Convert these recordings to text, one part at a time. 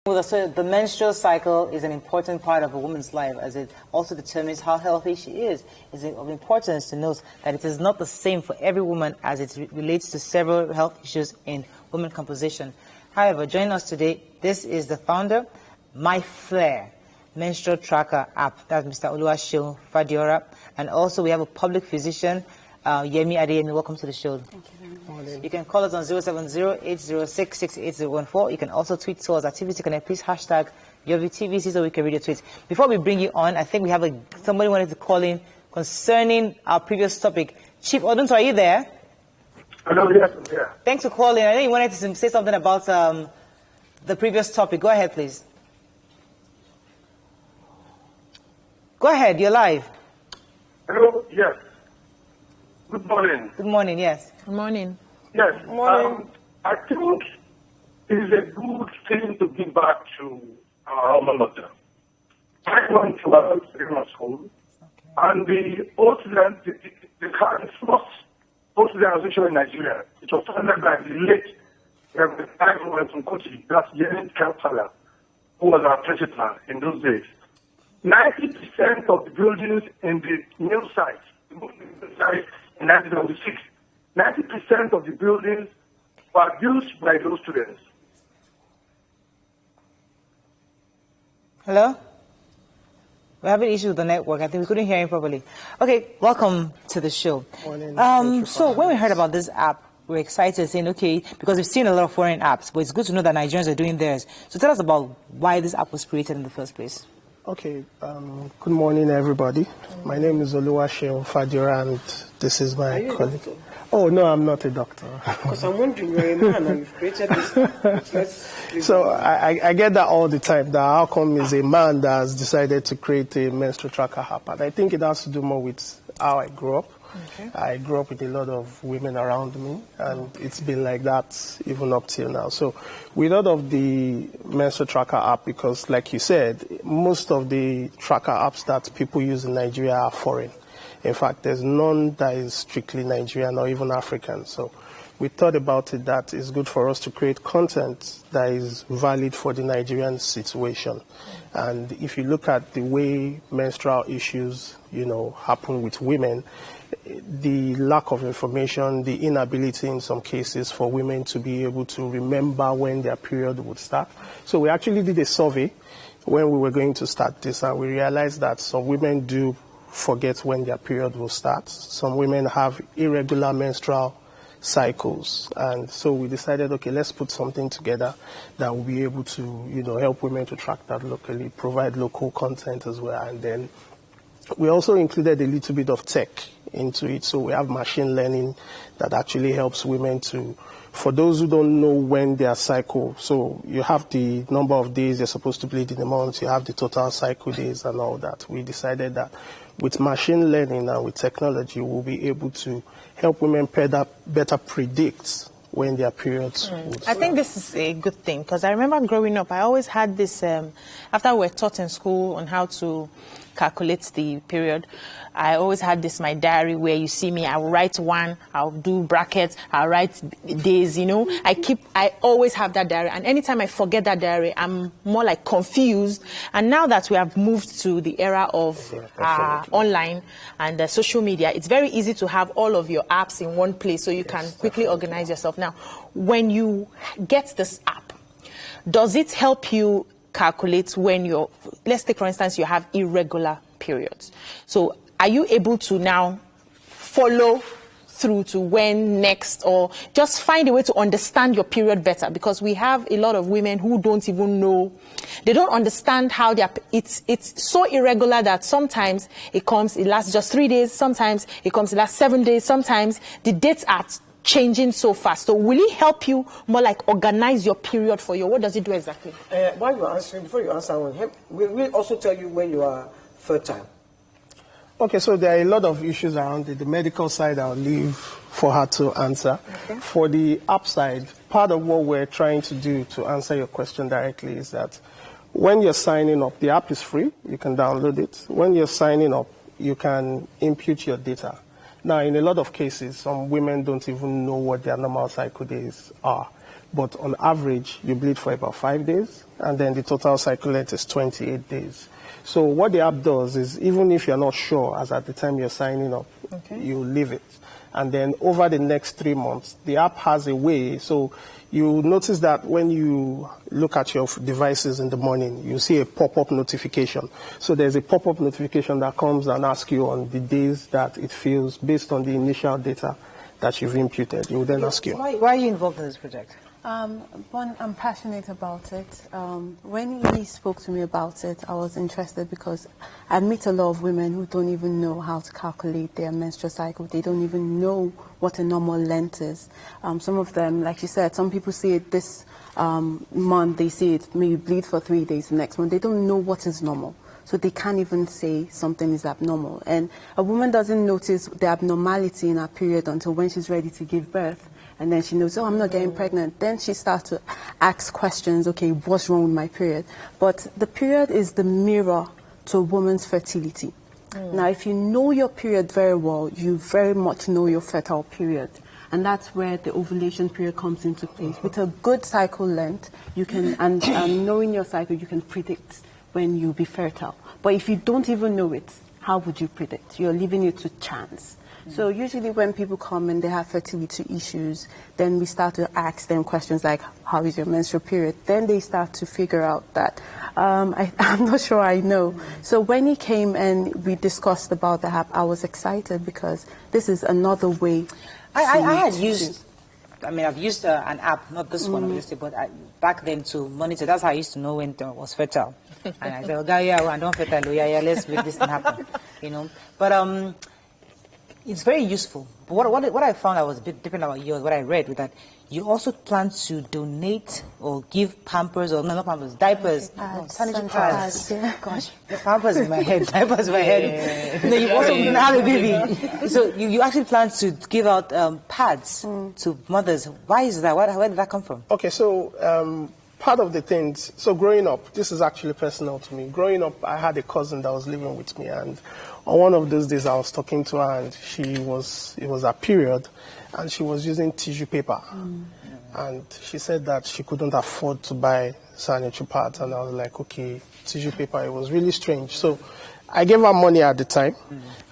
Well, so the menstrual cycle is an important part of a woman's life, as it also determines how healthy she is. It's of importance to note that it is not the same for every woman as it relates to several health issues in women composition. However, joining us today, this is the founder, MyFlair menstrual tracker app. That's Mr. Oluwaseun Fadiora. And also we have a public physician, Yemi Adeyemi. Welcome to the show. Thank you very much. You can call us on 070-806-68014. You can also tweet to us at TVC Connect. Please hashtag YoviTVC so we can read your tweets. Before we bring you on, I think we have somebody wanted to call in concerning our previous topic. Chief Odunto, are you there? Hello, yes, I'm here. Thanks for calling. I know you wanted to say something about the previous topic. Go ahead, please. Go ahead, you're live. Hello, yes. Good morning. Good morning, yes. Good morning. Yes. Good morning. I think it is a good thing to give back to our alma mater. I went to a grammar school, and the OCDN, the first OCDN organization in Nigeria, it was founded by the late Reverend Ivan Kochi, that's Yenin Kampala, who was our principal in those days. 90% of the buildings in the new site, in 1976, 90% of the buildings were built by those students. Hello? We're having issues with the network. I think we couldn't hear him properly. Okay, welcome to the show. So when we heard about this app, we're excited, saying, okay, because we've seen a lot of foreign apps, but it's good to know that Nigerians are doing theirs. So tell us about why this app was created in the first place. Okay, good morning, everybody. My name is Oluwaseun Fadiora, and this is my colleague. Oh, no, I'm not a doctor. Because I'm wondering, you're a man and you've created this. So I get that all the time, that how come is a man that has decided to create a menstrual tracker app. And I think it has to do more with how I grew up. Okay. I grew up with a lot of women around me, and it's been like that even up till now. So we thought of the menstrual tracker app because, like you said, most of the tracker apps that people use in Nigeria are foreign. In fact, there's none that is strictly Nigerian or even African. So we thought about it that it's good for us to create content that is valid for the Nigerian situation. And if you look at the way menstrual issues, happen with women, the lack of information, the inability in some cases for women to be able to remember when their period would start. So we actually did a survey when we were going to start this, and we realized that some women do forget when their period will start. Some women have irregular menstrual cycles, and so we decided, okay, let's put something together that will be able to, help women to track that locally, provide local content as well, and then we also included a little bit of tech into it. So we have machine learning that actually helps women to, for those who don't know when their cycle, so you have the number of days they're supposed to bleed in a month, you have the total cycle days and all that. We decided that with machine learning and with technology, we'll be able to help women better predict when their periods would start. I think this is a good thing, because I remember growing up, I always had this, after we were taught in school on how to calculate the period, I always had this, my diary, where you see me, I'll write one, I'll do brackets, I'll write days, I always have that diary, and anytime I forget that diary, I'm more like confused. And now that we have moved to the era of online and social media, it's very easy to have all of your apps in one place so you can quickly organize yourself. Now, when you get this app, does it help you calculate when let's take for instance, you have irregular periods? So are you able to now follow through to when next, or just find a way to understand your period better? Because we have a lot of women who don't even know, they don't understand how it's so irregular that sometimes it lasts just 3 days, sometimes it lasts 7 days, sometimes the dates are changing so fast. So will it help you more like organize your period for you? What does it do exactly? While you're answering, before you answer, we'll also tell you when you are fertile. Okay, so there are a lot of issues around it. The medical side, I'll leave for her to answer. Okay. For the app side, part of what we're trying to do to answer your question directly is that when you're signing up, the app is free. You can download it. When you're signing up, you can input your data. Now, in a lot of cases, some women don't even know what their normal cycle days are. but on average, you bleed for about 5 days, and then the total cycle length is 28 days. So what the app does is, even if you're not sure as at the time you're signing up, you leave it. And then over the next 3 months, the app has a way. So you notice that when you look at your devices in the morning, you see a pop-up notification. So there's a pop-up notification that comes and asks you on the days that it feels based on the initial data that you've imputed. It will then ask you. Why are you involved in this project? One, I'm passionate about it. When he spoke to me about it, I was interested because I meet a lot of women who don't even know how to calculate their menstrual cycle. They don't even know what a normal length is. Some of them, like you said, some people see it this month, they see it maybe bleed for 3 days the next month. They don't know what is normal. So they can't even say something is abnormal. And a woman doesn't notice the abnormality in her period until when she's ready to give birth. And then she knows, oh, I'm not getting pregnant. Then she starts to ask questions, okay, what's wrong with my period? But the period is the mirror to a woman's fertility. Now, if you know your period very well, you very much know your fertile period. And that's where the ovulation period comes into place. With a good cycle length, you can, and knowing your cycle, you can predict when you'll be fertile. But if you don't even know it, how would you predict? You're leaving it to chance. So usually when people come and they have fertility issues, then we start to ask them questions like, how is your menstrual period? Then they start to figure out that, I'm not sure I know. So when he came and we discussed about the app, I was excited because this is another way. I've used an app, not this one obviously, but back then to monitor. That's how I used to know when I was fertile. And I said, oh, yeah, I don't fertile. Yeah, let's make this thing happen, you know. But it's very useful. But what I found that was a bit different about yours, what I read, was that you also plan to donate or give Pampers, or no, not Pampers, diapers, sanitary pads. Yeah. Gosh, the Pampers in my head, diapers in my head. You know, you've also had a baby. So you actually plan to give out pads to mothers. Why is that? Where did that come from? Okay, so part of the things, so growing up, this is actually personal to me. Growing up, I had a cousin that was living with me, and on one of those days I was talking to her, and it was her period, and she was using tissue paper. And she said that she couldn't afford to buy sanitary pads, and I was like, okay, tissue paper. It was really strange. So I gave her money at the time,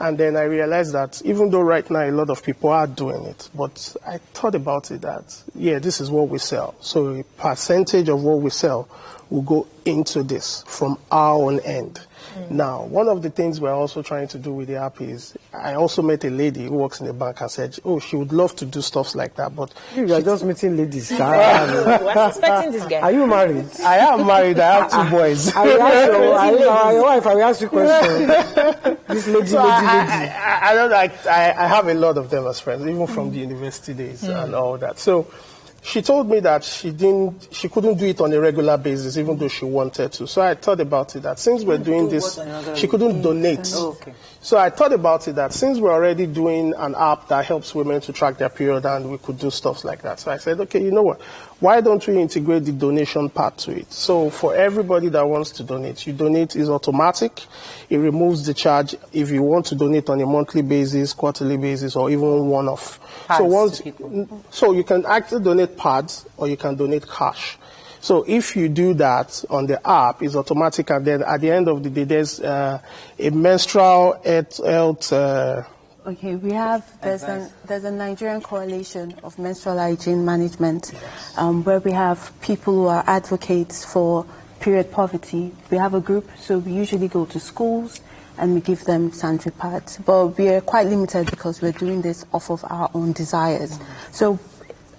and then I realized that even though right now a lot of people are doing it, but I thought about it that, yeah, this is what we sell. So a percentage of what we sell will go into this from our own end. Now, one of the things we're also trying to do with the app is, I also met a lady who works in the bank and said, oh, she would love to do stuff like that, but... You are just meeting ladies. We're suspecting this guy. Are you married? I am married. I have 2 boys. I will ask your wife, I will ask you a question. This lady. I don't like, I have a lot of them as friends, even from the university days and all that. So she told me that she couldn't do it on a regular basis, even though she wanted to. So I thought about it that since we're doing this, she couldn't donate. Oh, okay. So I thought about it that since we're already doing an app that helps women to track their period, and we could do stuff like that. So I said, okay, you know what? Why don't we integrate the donation part to it? So for everybody that wants to donate, you donate is automatic. It removes the charge if you want to donate on a monthly basis, quarterly basis, or even one-off. So you can actually donate pads or you can donate cash. So if you do that on the app, it's automatic, and then at the end of the day, there's a menstrual health. Okay, we have, there's a Nigerian Coalition of Menstrual Hygiene Management, where we have people who are advocates for period poverty. We have a group, so we usually go to schools and we give them sanitary pads. But we are quite limited because we're doing this off of our own desires. So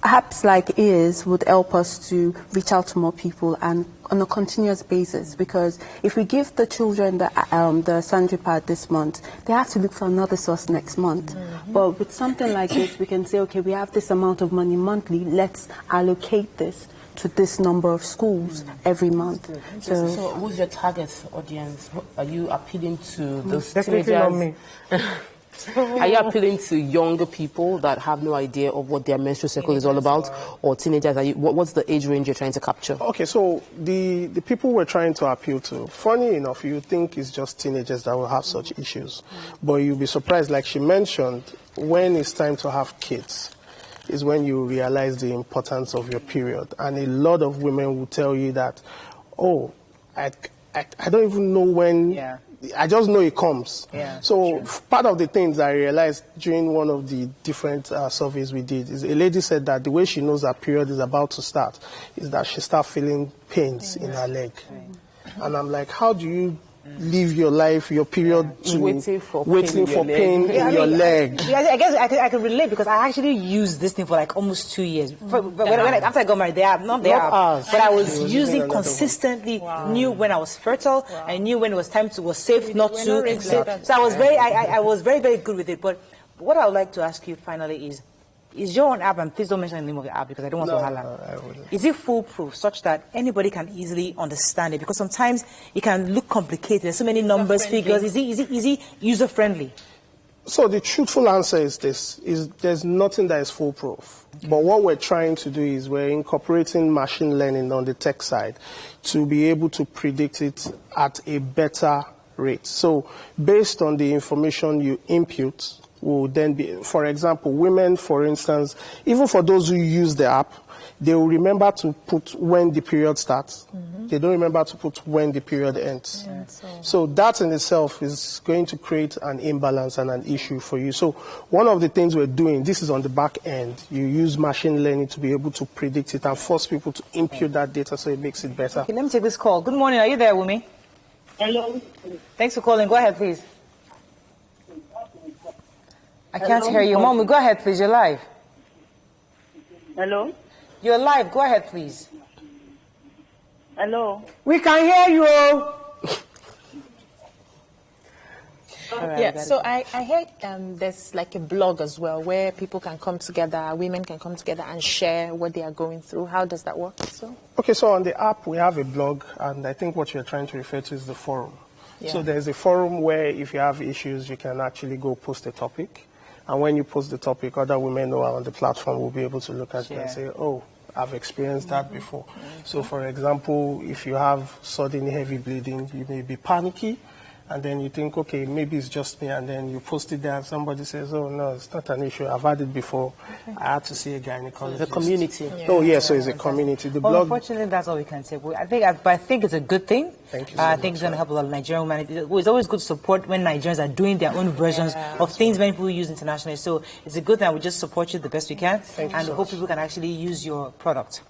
apps like Ears would help us to reach out to more people and on a continuous basis, because if we give the children the sanitary pad this month, they have to look for another source next month. But with something like this, we can say, okay, we have this amount of money monthly, let's allocate this to this number of schools every month. So who's your target audience? Are you appealing to those Definitely not teenagers? me. Are you appealing to younger people that have no idea of what their menstrual cycle is all about, or teenagers? What's the age range you're trying to capture? Okay, so the people we're trying to appeal to, funny enough, you think it's just teenagers that will have such issues. But you'll be surprised, like she mentioned, when it's time to have kids, is when you realize the importance of your period. And a lot of women will tell you that, oh, I don't even know when, Yeah. I just know it comes. Yeah, So part of the things I realized during one of the different surveys we did is a lady said that the way she knows her period is about to start is that she starts feeling pains in her leg. And I'm like, how do you live your life, your period, to Waiting for pain in your leg? I guess I can relate because I actually used this thing for like almost 2 years. After I got married, but I was using consistently. Knew when I was fertile. I knew when it was time to was safe not to. So I was very very good with it. But what I would like to ask you finally is your own app, and please don't mention the name of the app because I don't want to holler. Is it foolproof such that anybody can easily understand it? Because sometimes it can look complicated. There's so many numbers, figures. Is it user friendly? So the truthful answer is this: there's nothing that is foolproof. But what we're trying to do is we're incorporating machine learning on the tech side to be able to predict it at a better rate. So based on the information you input, will then be, for example, women, for instance, even for those who use the app, they will remember to put when the period starts. They don't remember to put when the period ends. So that in itself is going to create an imbalance and an issue for you. So one of the things we're doing, this is on the back end, you use machine learning to be able to predict it and force people to input that data so it makes it better. Okay, let me take this call. Good morning. Are you there, Wumi? Hello. Thanks for calling. Go ahead, please. I can't hear you. Mom, go ahead, please. You're live. Hello. You're live. Go ahead, please. Hello. We can hear you. Yeah, so I heard there's like a blog as well where people can come together, women can come together and share what they are going through. How does that work? Okay, so on the app, we have a blog, and I think what you're trying to refer to is the forum. Yeah. So there's a forum where if you have issues, you can actually go post a topic. And when you post the topic, other women who are on the platform will be able to look at it and say, oh, I've experienced that before. So for example, if you have sudden heavy bleeding, you may be panicky. And then you think, okay, maybe it's just me, and then you post it there, and somebody says, oh, no, it's not an issue. I've had it before. I had to see a gynecologist. The community. Yeah. Oh, yeah, so it's a community. The blog. Unfortunately, that's all we can say. But I think it's a good thing. Thank you so I much, think it's going to help a lot of Nigerian women. It's always good to support when Nigerians are doing their own versions of things many people use internationally. So it's a good thing. We just support you the best we can, and hope people can actually use your product.